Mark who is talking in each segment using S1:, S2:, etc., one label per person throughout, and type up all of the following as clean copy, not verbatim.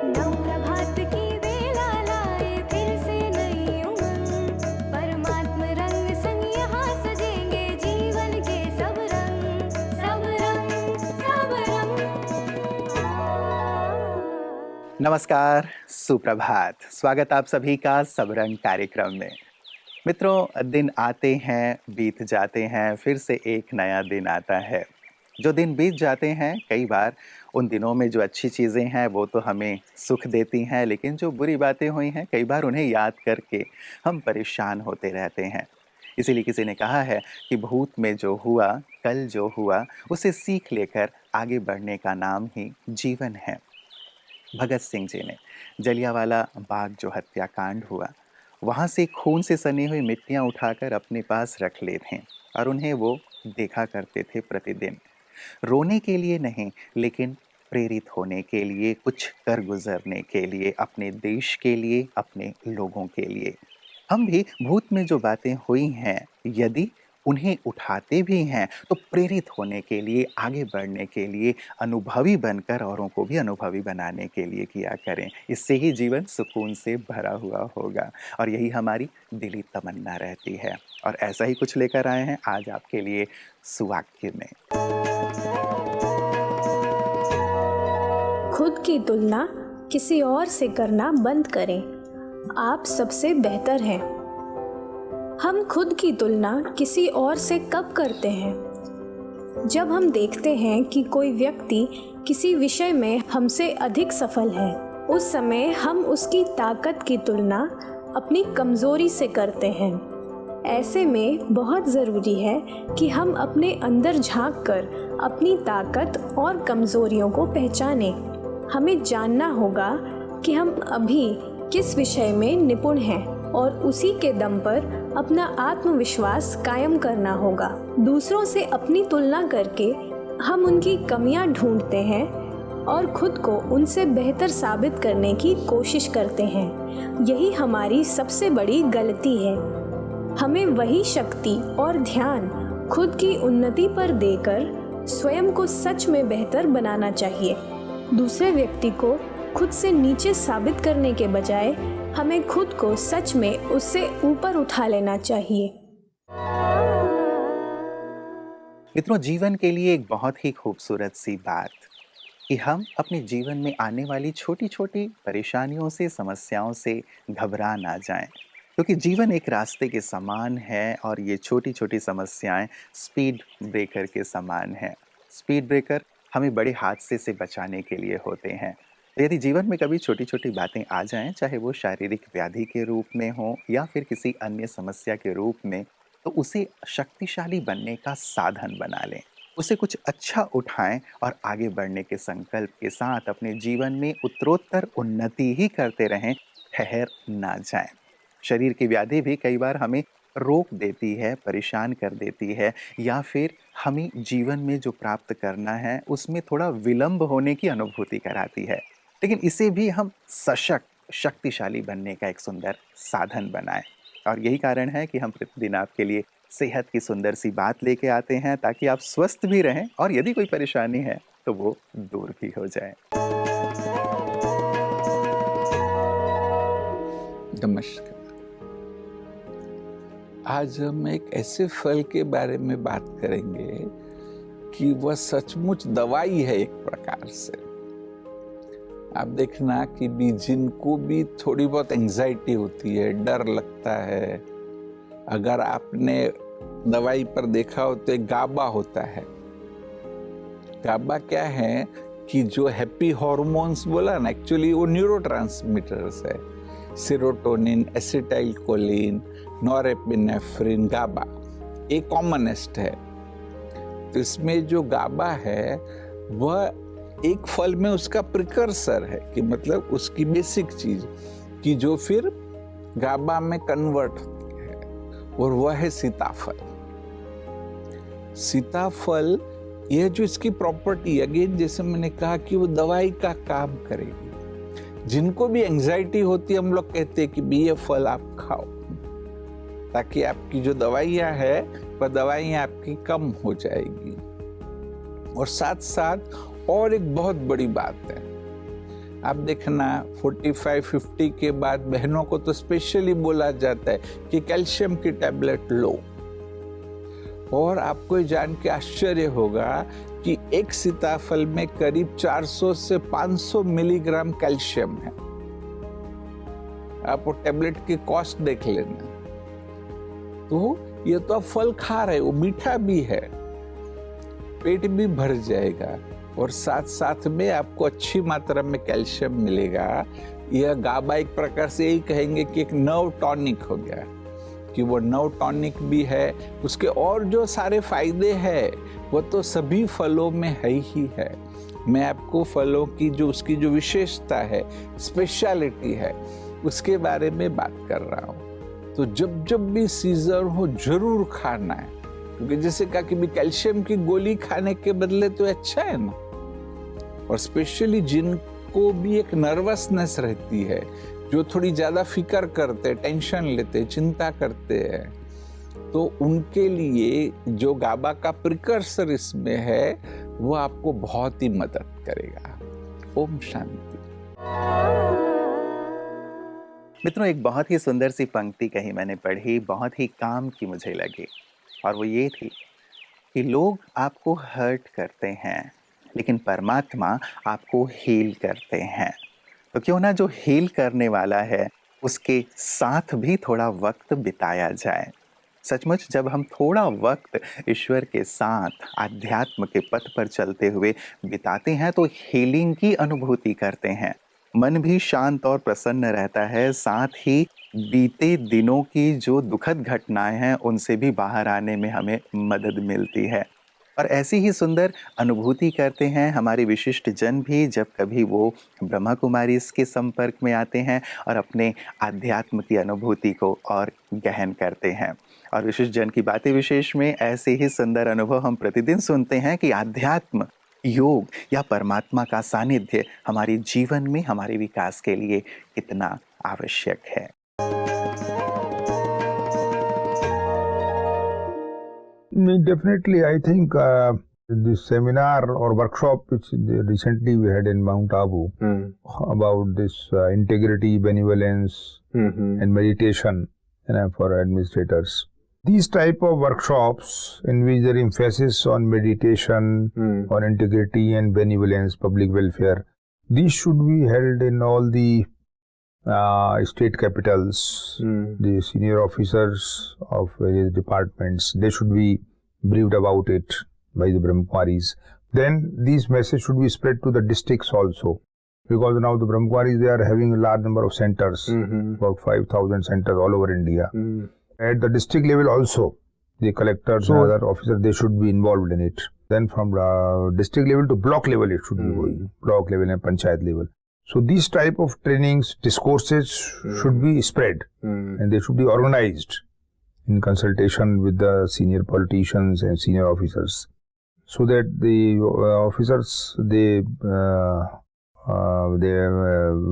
S1: नव प्रभात की बेला लाए फिर से नई उमंग, परमात्म रंग संग यहाँ सजेंगे जीवन के सब रंग, सब रंग, सब रंग।
S2: नमस्कार, सुप्रभात। स्वागत आप सभी का सबरंग कार्यक्रम में। मित्रों, दिन आते हैं, बीत जाते हैं, फिर से एक नया दिन आता है। जो दिन बीत जाते हैं, कई बार उन दिनों में जो अच्छी चीज़ें हैं वो तो हमें सुख देती हैं, लेकिन जो बुरी बातें हुई हैं, कई बार उन्हें याद करके हम परेशान होते रहते हैं। इसीलिए किसी ने कहा है कि भूत में जो हुआ, कल जो हुआ, उसे सीख लेकर आगे बढ़ने का नाम ही जीवन है। भगत सिंह जी ने जलियांवाला बाग जो हत्याकांड हुआ, वहाँ से खून से सनी हुई मिट्टियाँ उठाकर अपने पास रख ले थे और उन्हें वो देखा करते थे प्रतिदिन। रोने के लिए नहीं, लेकिन प्रेरित होने के लिए, कुछ कर गुजरने के लिए, अपने देश के लिए, अपने लोगों के लिए। हम भी भूत में जो बातें हुई हैं, यदि उन्हें उठाते भी हैं तो प्रेरित होने के लिए, आगे बढ़ने के लिए, अनुभवी बनकर औरों को भी अनुभवी बनाने के लिए किया करें। इससे ही जीवन सुकून से भरा हुआ होगा और यही हमारी दिली तमन्ना रहती है। और ऐसा ही कुछ लेकर आए हैं आज आपके लिए सुवाक्य में।
S3: खुद की तुलना किसी और से करना बंद करें। आप सबसे बेहतर हैं। हम खुद की तुलना किसी और से कब करते हैं? जब हम देखते हैं कि कोई व्यक्ति किसी विषय में हमसे अधिक सफल है, उस समय हम उसकी ताकत की तुलना अपनी कमजोरी से करते हैं। ऐसे में बहुत ज़रूरी है कि हम अपने अंदर झांककर अपनी ताकत और कमजोरियों को पहचानें। हमें जानना होगा कि हम अभी किस विषय में निपुण हैं और उसी के दम पर अपना आत्मविश्वास कायम करना होगा। दूसरों से अपनी तुलना करके हम उनकी कमियां ढूंढते हैं और खुद को उनसे बेहतर साबित करने की कोशिश करते हैं। यही हमारी सबसे बड़ी गलती है। हमें वही शक्ति और ध्यान खुद की उन्नति पर देकर स्वयं को सच में बेहतर बनाना चाहिए। दूसरे व्यक्ति को खुद से नीचे साबित करने के बजाय हमें खुद को सच में उससे ऊपर उठा लेना चाहिए।
S2: मित्रों, जीवन के लिए एक बहुत ही खूबसूरत सी बात कि हम अपने जीवन में आने वाली छोटी छोटी परेशानियों से, समस्याओं से घबरा ना जाएं, क्योंकि जीवन एक रास्ते के समान है और ये छोटी छोटी समस्याएं स्पीड ब्रेकर के समान हैं। स्पीड ब्रेकर हमें बड़े हादसे से बचाने के लिए होते हैं। तो यदि जीवन में कभी छोटी छोटी बातें आ जाएं, चाहे वो शारीरिक व्याधि के रूप में हो या फिर किसी अन्य समस्या के रूप में, तो उसे शक्तिशाली बनने का साधन बना लें, उसे कुछ अच्छा उठाएं और आगे बढ़ने के संकल्प के साथ अपने जीवन में उत्तरोत्तर उन्नति ही करते रहें, ठहर ना जाएं। शरीर की व्याधि भी कई बार हमें रोक देती है, परेशान कर देती है, या फिर हमें जीवन में जो प्राप्त करना है उसमें थोड़ा विलंब होने की अनुभूति कराती है। लेकिन इसे भी हम सशक्त, शक्तिशाली बनने का एक सुंदर साधन बनाएं। और यही कारण है कि हम प्रतिदिन आपके लिए सेहत की सुंदर सी बात लेके आते हैं, ताकि आप स्वस्थ भी रहें और यदि कोई परेशानी है तो वो दूर भी हो जाए।
S4: नमस्कार। आज हम एक ऐसे फल के बारे में बात करेंगे कि वह सचमुच दवाई है एक प्रकार से। आप देखना कि भी जिनको भी थोड़ी बहुत एंजाइटी होती है, डर लगता है, अगर आपने दवाई पर देखा हो तो एक गाबा होता है। गाबा क्या है कि जो हैप्पी हॉर्मोन्स बोला ना, एक्चुअली वो न्यूरोट्रांसमीटर्स है। सेरोटोनिन, एसिटाइल कोलिन, नॉरएपिनेफ्रिन, गाबा एक कॉमनेस्ट है। तो इसमें जो गाबा है वह एक फल में उसका प्रिकर्सर है, कि मतलब उसकी बेसिक चीज कि जो फिर गाबा में कन्वर्ट होती है, और वह है सीताफल। सीताफल यह जो इसकी प्रॉपर्टी, अगेन जैसे मैंने कहा कि वो दवाई का काम करेगी। जिनको भी एंजाइटी होती है, हम लोग कहते हैं कि भी ये फल आप खाओ, ताकि आपकी जो दवाइयाँ है वह दवाइयाँ आपकी कम हो जाएगी। और साथ साथ और एक बहुत बड़ी बात है, आप देखना 45-50 के बाद बहनों को तो स्पेशली बोला जाता है कि कैल्शियम की टैबलेट लो। और आपको जान के आश्चर्य होगा कि एक सीताफल में करीब 400 से 500 मिलीग्राम कैल्शियम है। आप वो टैबलेट की कॉस्ट देख लेना। तो ये तो आप फल खा रहे हो, मीठा भी है, पेट भी भर जाएगा और साथ साथ में आपको अच्छी मात्रा में कैल्शियम मिलेगा। यह गाबा एक प्रकार से यही कहेंगे कि एक नर्व टॉनिक हो गया, कि वो नर्व टॉनिक भी है। उसके और जो सारे फायदे हैं वो तो सभी फलों में है ही है। मैं आपको फलों की जो उसकी जो विशेषता है, स्पेशलिटी है, उसके बारे में बात कर रहा हूँ। तो जब जब भी सीजन हो जरूर खाना है, क्योंकि जैसे कहा कि भी कैल्शियम की गोली खाने के बदले तो अच्छा है ना। और स्पेशली जिनको भी एक नर्वसनेस रहती है, जो थोड़ी ज्यादा फिक्र करते, टेंशन लेते, चिंता करते हैं, तो उनके लिए जो गाबा का प्रिकर्सर इसमें है वो आपको बहुत ही मदद करेगा। ओम शांति।
S2: मित्रों, एक बहुत ही सुंदर सी पंक्ति कही मैंने पढ़ी, बहुत ही काम की मुझे लगी, और वो ये थी कि लोग आपको हर्ट करते हैं लेकिन परमात्मा आपको हील करते हैं। तो क्यों ना जो हील करने वाला है उसके साथ भी थोड़ा वक्त बिताया जाए। सचमुच जब हम थोड़ा वक्त ईश्वर के साथ आध्यात्म के पथ पर चलते हुए बिताते हैं तो हीलिंग की अनुभूति करते हैं। मन भी शांत और प्रसन्न रहता है, साथ ही बीते दिनों की जो दुखद घटनाएं हैं उनसे भी बाहर आने में हमें मदद मिलती है। और ऐसी ही सुंदर अनुभूति करते हैं हमारे विशिष्ट जन भी जब कभी वो ब्रह्मा कुमारी के संपर्क में आते हैं और अपने आध्यात्म की अनुभूति को और गहन करते हैं। और विशिष्ट जन की बातें विशेष में ऐसे ही सुंदर अनुभव हम प्रतिदिन सुनते हैं कि आध्यात्म, योग या परमात्मा का सानिध्य हमारे जीवन में हमारे विकास के लिए कितना आवश्यक है।
S5: Definitely, I think this seminar or workshop which recently we had in Mount Abu about this integrity, benevolence, and meditation for administrators. These type of workshops in which there emphasis on meditation, on integrity and benevolence, public welfare, these should be held in all the state capitals. The senior officers of various departments, they should be briefed about it by the Brahmakumaris. Then these messages should be spread to the districts also, because now the Brahmakumaris, they are having a large number of centers, about 5,000 centers all over India. At the district level also, the collectors and other officers, they should be involved in it. Then from district level to block level it should be going, block level and panchayat level. So these type of trainings, discourses should be spread and they should be organized in consultation with the senior politicians and senior officers, so that the officers, they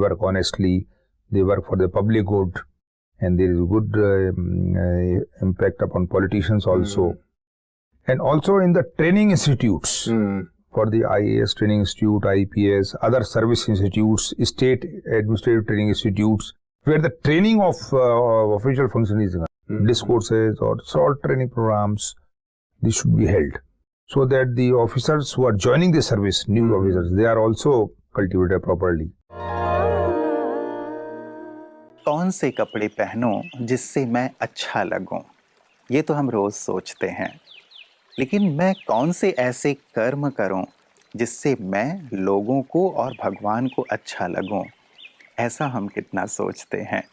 S5: work honestly, they work for the public good, and there is good impact upon politicians also. And also in the training institutes, for the IAS training institute, IPS, other service institutes, state administrative training institutes, where the training of official functionaries, discourses or salt training programs, these should be held, so that the officers who are joining the service, new officers, they are also cultivated properly.
S2: कौन से कपड़े पहनूं जिससे मैं अच्छा लगूं, ये तो हम रोज सोचते हैं, लेकिन मैं कौन से ऐसे कर्म करूं जिससे मैं लोगों को और भगवान को अच्छा लगूं, ऐसा हम कितना सोचते हैं।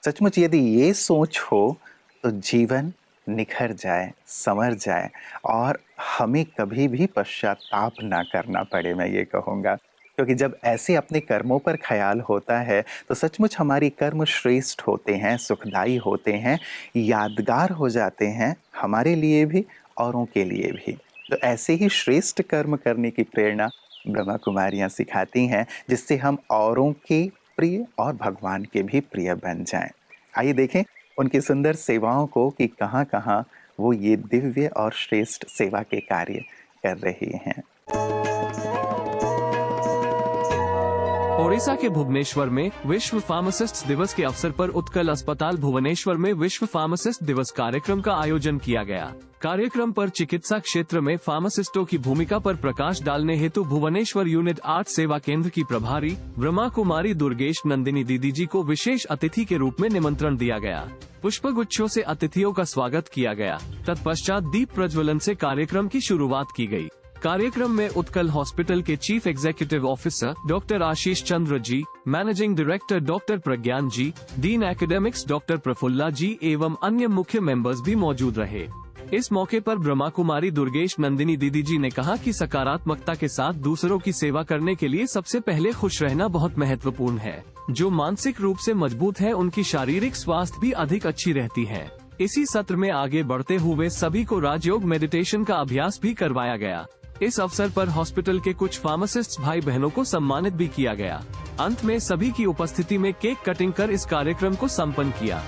S2: सचमुच यदि ये सोच हो तो जीवन निखर जाए, संवर जाए और हमें कभी भी पश्चाताप ना करना पड़े, मैं ये कहूँगा। क्योंकि जब ऐसे अपने कर्मों पर ख्याल होता है तो सचमुच हमारी कर्म श्रेष्ठ होते हैं, सुखदायी होते हैं, यादगार हो जाते हैं हमारे लिए भी औरों के लिए भी। तो ऐसे ही श्रेष्ठ कर्म करने की प्रेरणा ब्रह्मा कुमारियाँ सिखाती हैं, जिससे हम औरों के प्रिय और भगवान के भी प्रिय बन जाएं। आइए देखें उनकी सुंदर सेवाओं को कि कहाँ कहाँ वो ये दिव्य और श्रेष्ठ सेवा के कार्य कर रही हैं।
S6: ओडिशा के भुवनेश्वर में विश्व फार्मासिस्ट दिवस के अवसर पर उत्कल अस्पताल भुवनेश्वर में विश्व फार्मासिस्ट दिवस कार्यक्रम का आयोजन किया गया। कार्यक्रम पर चिकित्सा क्षेत्र में फार्मासिस्टों की भूमिका पर प्रकाश डालने हेतु भुवनेश्वर यूनिट 8 सेवा केंद्र की प्रभारी ब्रह्मा कुमारी दुर्गेश नंदिनी दीदी जी को विशेष अतिथि के रूप में निमंत्रण दिया गया। पुष्पगुच्छों से अतिथियों का स्वागत किया गया। तत्पश्चात दीप प्रज्वलन से कार्यक्रम की शुरुआत की गई। कार्यक्रम में उत्कल हॉस्पिटल के चीफ एग्जीक्यूटिव ऑफिसर डॉक्टर आशीष Chandra ji, managing director doctor प्रज्ञान जी, डीन एकेडमिक्स डॉक्टर प्रफुल्ला जी एवं अन्य मुख्य मेंबर्स भी मौजूद रहे। इस मौके पर ब्रह्मा कुमारी दुर्गेश नंदिनी दीदी जी ने कहा कि सकारात्मकता के साथ दूसरों की सेवा करने के लिए सबसे पहले खुश रहना बहुत महत्वपूर्ण है। जो मानसिक रूप से मजबूत है उनकी शारीरिक स्वास्थ्य भी अधिक अच्छी रहती है। इसी सत्र में आगे बढ़ते हुए सभी को राजयोग मेडिटेशन का अभ्यास भी करवाया गया। इस अवसर पर हॉस्पिटल के कुछ फार्मासिस्ट भाई बहनों को सम्मानित भी किया गया। अंत में सभी की उपस्थिति में केक कटिंग कर इस कार्यक्रम को संपन्न किया।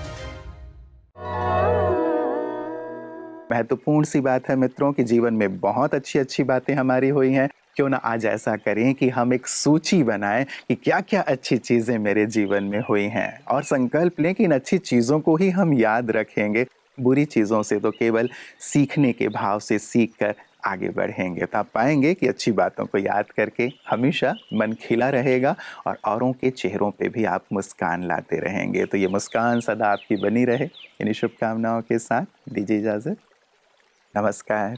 S2: महत्वपूर्ण सी बात है मित्रों कि जीवन में बहुत अच्छी अच्छी बातें हमारी हुई हैं। क्यों ना आज ऐसा करें कि हम एक सूची बनाएं कि क्या क्या अच्छी चीजें मेरे जीवन में हुई हैं और संकल्प लें कि इन अच्छी चीजों को ही हम याद रखेंगे। बुरी चीजों से तो केवल सीखने के भाव से सीख कर आगे बढ़ेंगे तो आप पाएंगे कि अच्छी बातों को याद करके हमेशा मन खिला रहेगा और औरों के चेहरों पे भी आप मुस्कान लाते रहेंगे। तो ये मुस्कान सदा आपकी बनी रहे। इन्हीं शुभकामनाओं के साथ दीजिए इजाजत। नमस्कार।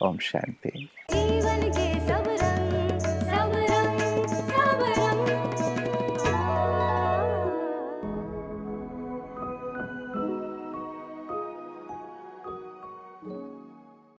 S2: ओम शांति।